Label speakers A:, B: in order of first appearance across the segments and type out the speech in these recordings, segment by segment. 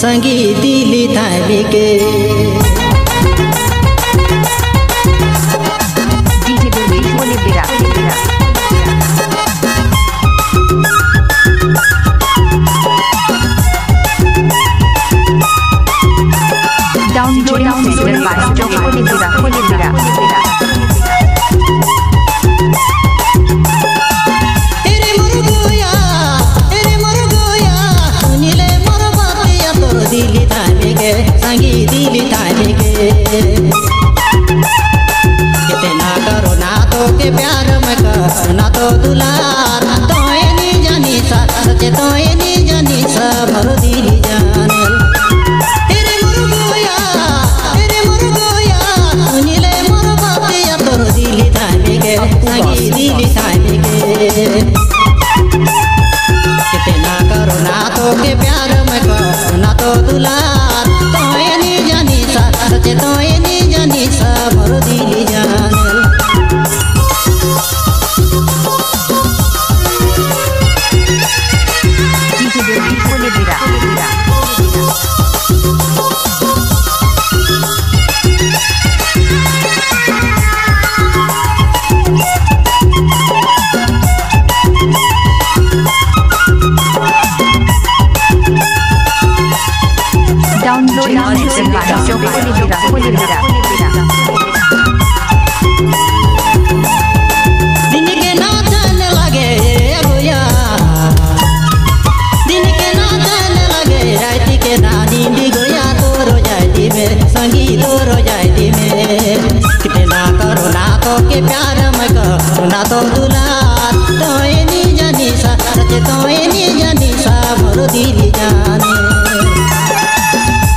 A: संगी दिली थामी के कितना करो ना तो के प्यार में कर ना तो दुलार तो एनी जानी सा सचे तो एनी जानी सा मरो दिली जाने तेरे मुर्गोया सुनिले मोर बातिया तोर दिली थामी के संगी दिली थामी के कितना करो ना तो के प्यार में कर ना तो दुलार तो एनी जानी सा सचे तो एनी जानी सा मरो दिली जाने दिन के ना जाने लगे गोया दिन के ना जाने लगे रात के नानी भी गोया तो रोजाई में संगी तो रोजाई में कितना करो ना तो के प्यार में करो ना तो दुलार तो एनी जानी सा सचे तो एनी जानी सा मरो दिली जाने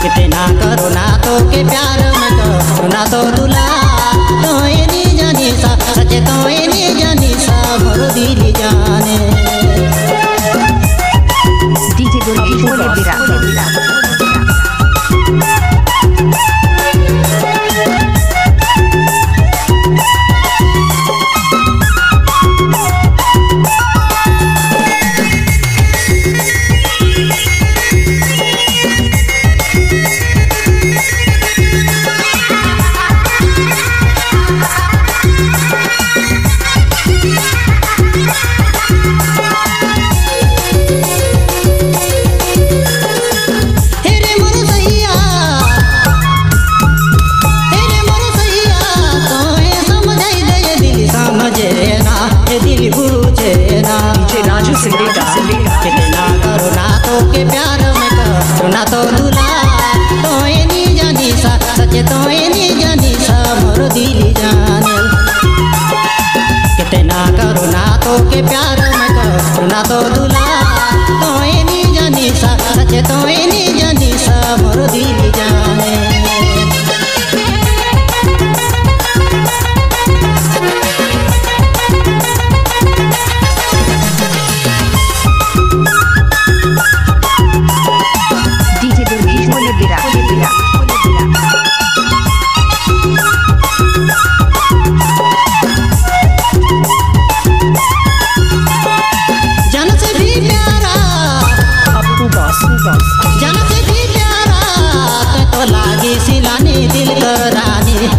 A: कितना करो ना तो के प्यार में करो ना तो दुलार तो एनी जानी सा सचे तो एनी जानी सा मरो दिली जाने
B: डीजे दुर्गेश बोले बिरा
A: कितना करो ना तो के प्यार में करो ना तो दुलार तो एनी जानी सा सचे तो एनी जानी सा मरो दिली जाने कितना करो ना तो के प्यार में करो ना तो दुलार तो एनी जानी सा सचे तो एनी जानी सा मरो दिली जाने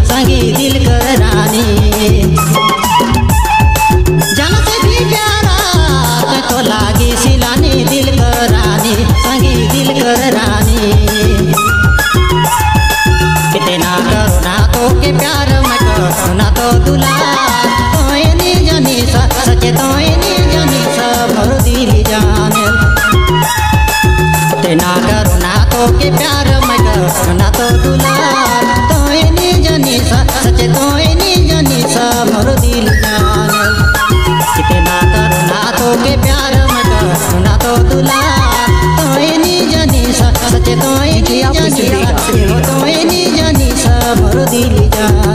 A: संगी दिल कर रानी जान से भी प्यारा तो लागी सिलानी दिल कर रानी संगी दिल कर रानी कितना करो ना तो के प्यार में करो ना तो दुलार तो एनी जानी सा सचे तो एनी जानी सा मरो दिली जाने कितना करो ना तो के प्यार में करो ना तो दुलार तो एनी जानी सा सचे तो एनी जानी सा मरो दिली जाने कितना करो ना तो के प्यार में करो ना तो दुलार तो एनी जानी सा सचे तो एनी जानी सा तो एनी जानी सा मरो दिली जाने।